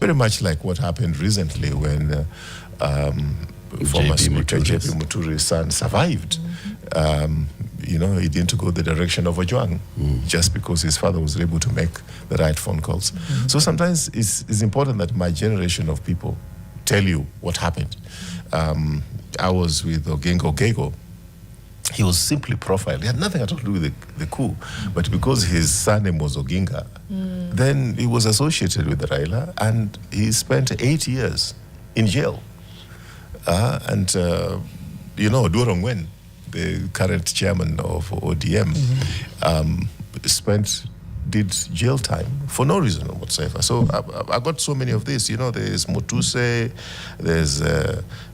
very much like what happened recently when former Speaker J.P. Muturi's son survived. You know, he didn't go the direction of Ojwang just because his father was able to make the right phone calls. So sometimes it's important that my generation of people tell you what happened. I was with Ogengo Ogego. He was simply profiled. He had nothing at all to do with the coup. But because his surname was Oginga, then he was associated with Raila, and he spent 8 years in jail. You know, Durongwen, the current chairman of ODM, did jail time for no reason whatsoever. So I got so many of this. You know, there's Motuse, there's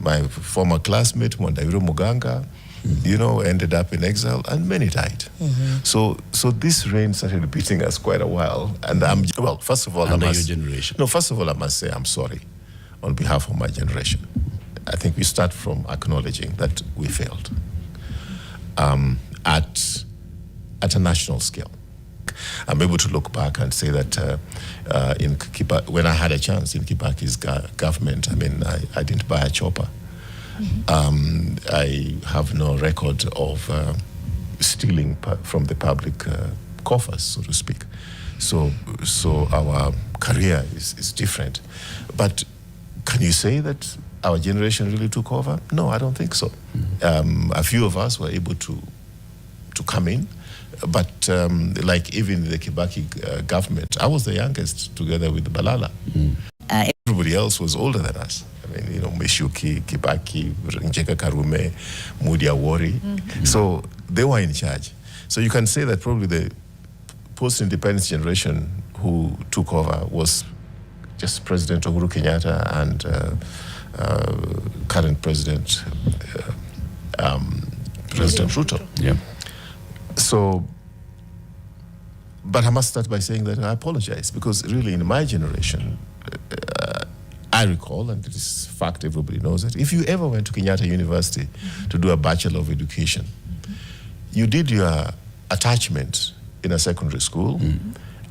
my former classmate, Mwandaviro Muganga, you know, ended up in exile, and many died. So this reign started beating us quite a while. And well, first of all, your generation. No, first of all, I must say I'm sorry on behalf of my generation. I think we start from acknowledging that we failed at a national scale. I'm able to look back and say that when I had a chance in Kibaki's government, I mean, I didn't buy a chopper. I have no record of stealing from the public coffers, so to speak. So our career is different. But can you say that our generation really took over? No, I don't think so. A few of us were able to come in, but like even the Kibaki government, I was the youngest together with Balala. Everybody else was older than us. I mean, you know, Meshuki, Kibaki, Njeka Karume, Mudi Awori. So they were in charge. So you can say that probably the post-independence generation who took over was just President Uhuru Kenyatta and current President President Ruto. Yeah. So, but I must start by saying that I apologize, because really in my generation, I recall, and it is fact, everybody knows it, if you ever went to Kenyatta University to do a Bachelor of Education, you did your attachment in a secondary school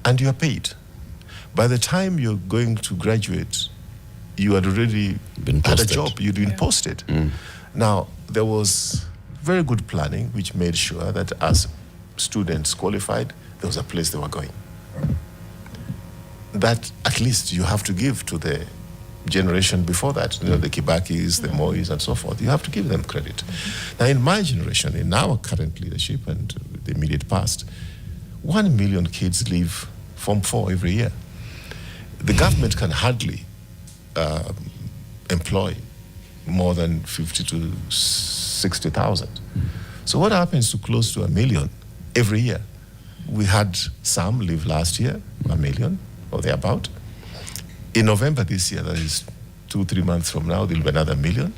and you are paid. By the time you're going to graduate, you had already had a job, you'd been posted. Now, there was very good planning which made sure that as students qualified, there was a place they were going. That at least you have to give to the generation before that, you know, the Kibakis, the Mois, and so forth. You have to give them credit. Now, in my generation, in our current leadership and the immediate past, 1 million kids leave Form 4 every year. The government can hardly employ more than 50 to 60,000. So what happens to close to 1 million every year? We had some leave last year, 1 million or thereabout. In November this year, that is 2-3 months from now, there'll be another 1 million.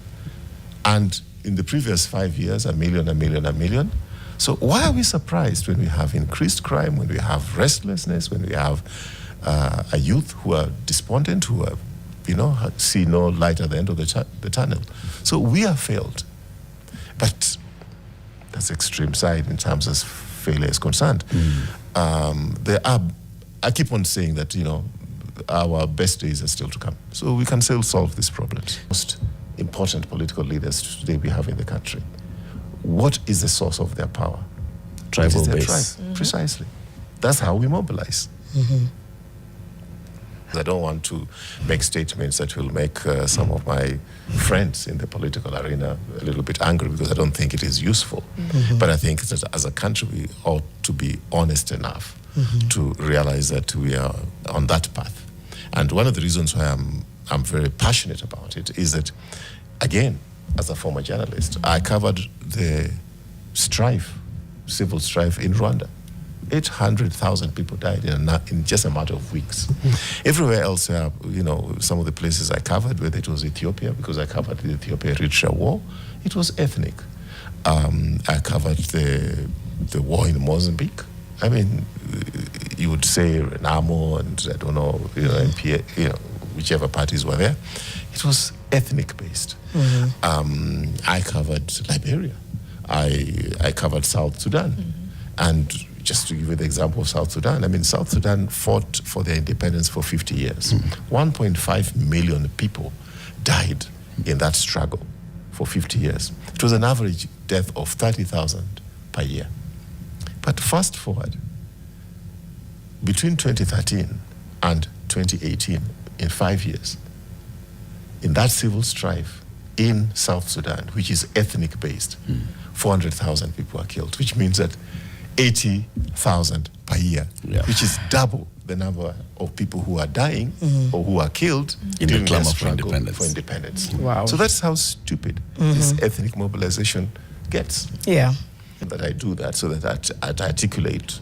And in the previous 5 years, 1 million, 1 million, 1 million. So why are we surprised when we have increased crime, when we have restlessness, when we have a youth who are despondent, who are, you know, see no light at the end of the tunnel? So we have failed. But that's the extreme side in terms of failure is concerned. I keep on saying that, you know, our best days are still to come. So we can still solve these problems. Most important political leaders today we have in the country, what is the source of their power? Tribal base. Tribe. Precisely. That's how we mobilize. I don't want to make statements that will make some of my friends in the political arena a little bit angry, because I don't think it is useful. But I think that as a country, we ought to be honest enough to realize that we are on that path. And one of the reasons why I'm very passionate about it is that, again, as a former journalist, I covered the strife, civil strife in Rwanda. 800,000 people died in just a matter of weeks. Everywhere else, you know, some of the places I covered, whether it was Ethiopia, because I covered the Ethiopia-Eritrea war, it was ethnic. I covered the war in Mozambique. I mean, you would say Renamo and I don't know, you know, MPA, you know, whichever parties were there. It was ethnic-based. I covered Liberia. I covered South Sudan. And just to give you the example of South Sudan, I mean, South Sudan fought for their independence for 50 years. 1.5 million people died in that struggle for 50 years. It was an average death of 30,000 per year. But fast forward, between 2013 and 2018, in 5 years, in that civil strife in South Sudan, which is ethnic-based, 400,000 people are killed, which means that 80,000 per year, which is double the number of people who are dying or who are killed in the clamor for independence. Wow. So that's how stupid this ethnic mobilization gets. Yeah. That I do that so that I articulate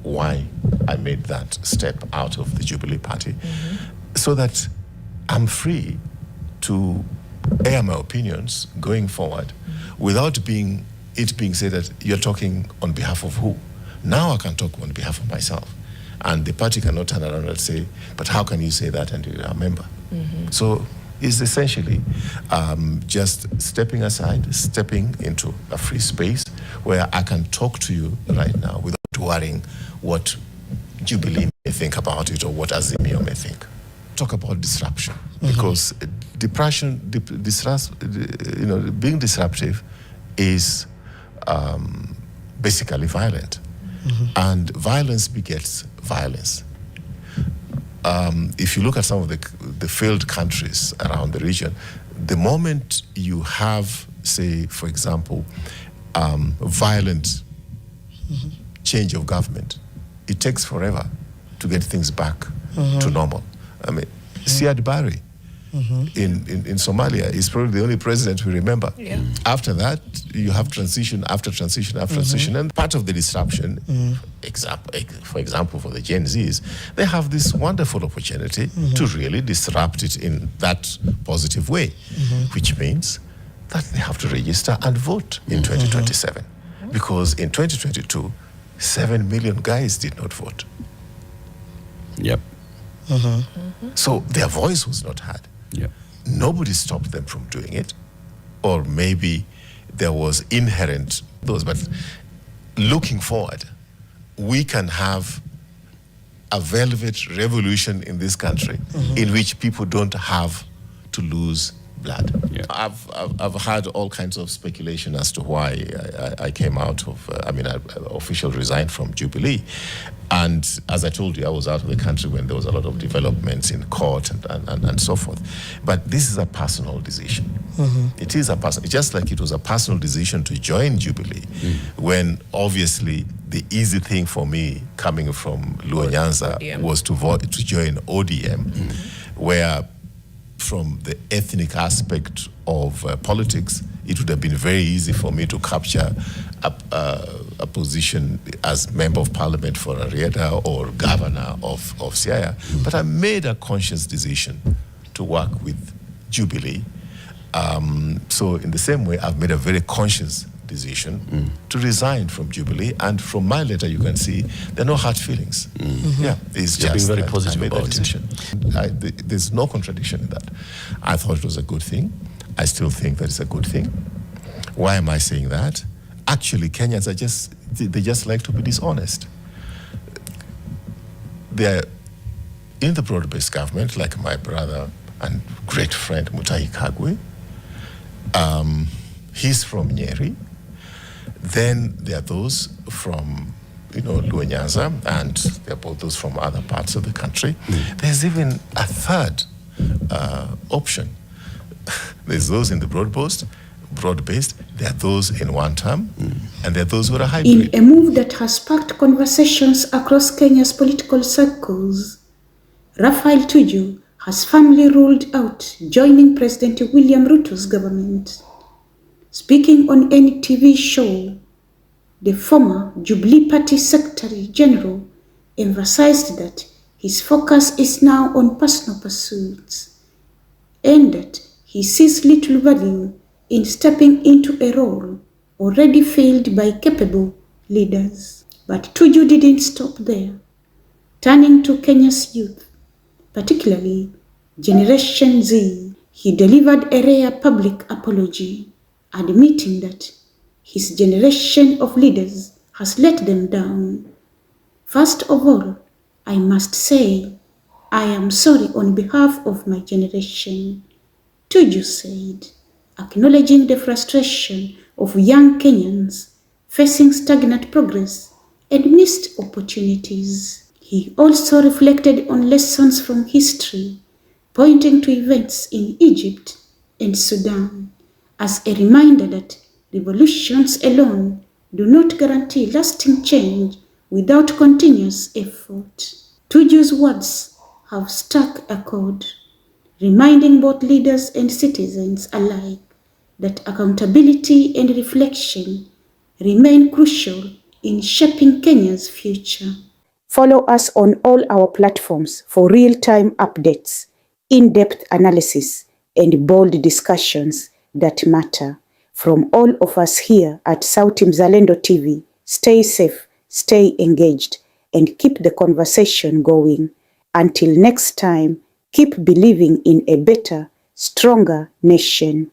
why I made that step out of the Jubilee Party, so that I'm free to air my opinions going forward without it being said that you're talking on behalf of who. Now I can talk on behalf of myself. And the party cannot turn around and say, but how can you say that and you're a member? So it's essentially just stepping aside, stepping into a free space where I can talk to you right now without worrying what Jubilee may think about it or what Azimio may think. Talk about disruption, because being disruptive is basically violent, and violence begets violence. If you look at some of the failed countries around the region, the moment you have, say, for example, violent change of government, it takes forever to get things back to normal. I mean, Siad Barre in Somalia is probably the only president we remember. After that, you have transition after transition after transition, and part of the disruption, for example, for the Gen Zs, they have this wonderful opportunity to really disrupt it in that positive way, which means that they have to register and vote in 2027. Because in 2022, 7 million guys did not vote. Yep. So their voice was not heard. Yep. Nobody stopped them from doing it. Or maybe there was inherent those. But looking forward, we can have a velvet revolution in this country in which people don't have to lose blood. Yeah. I've had all kinds of speculation as to why I came out of, I officially resigned from Jubilee. And as I told you, I was out of the country when there was a lot of developments in court and so forth. But this is a personal decision. It is a personal, just like it was a personal decision to join Jubilee, when obviously the easy thing for me coming from Luo Nyanza was to join ODM, where from the ethnic aspect of politics, it would have been very easy for me to capture a position as Member of Parliament for Arieta or Governor of Siaya. But I made a conscious decision to work with Jubilee. So in the same way, I've made a very conscious decision to resign from Jubilee. And from my letter, you can see there are no hard feelings. Yeah, it's You're just being very that positive I made about that decision. There's no contradiction in that. I thought it was a good thing. I still think that it's a good thing. Why am I saying that? Actually, Kenyans they just like to be dishonest. They're in the broad-based government, like my brother and great friend Mutahi Kagwe. He's from Nyeri. Then there are those from, Luo Nyanza, and there are both those from other parts of the country. There's even a third option. There's those in the broad-based, there are those in one term, and there are those who are hybrid. In a move that has sparked conversations across Kenya's political circles, Raphael Tuju has firmly ruled out joining President William Ruto's government. Speaking on any TV show, the former Jubilee Party Secretary General emphasized that his focus is now on personal pursuits and that he sees little value in stepping into a role already filled by capable leaders. But Tuju didn't stop there. Turning to Kenya's youth, particularly Generation Z, he delivered a rare public apology, admitting that his generation of leaders has let them down. First of all, I must say, I am sorry on behalf of my generation, Tuju said, acknowledging the frustration of young Kenyans facing stagnant progress and missed opportunities. He also reflected on lessons from history, pointing to events in Egypt and Sudan as a reminder that revolutions alone do not guarantee lasting change without continuous effort. Tuju's words have struck a chord, reminding both leaders and citizens alike that accountability and reflection remain crucial in shaping Kenya's future. Follow us on all our platforms for real-time updates, in-depth analysis, and bold discussions that matter. From all of us here at Sauti Mzalendo TV, stay safe, stay engaged, and keep the conversation going. Until next time, keep believing in a better, stronger nation.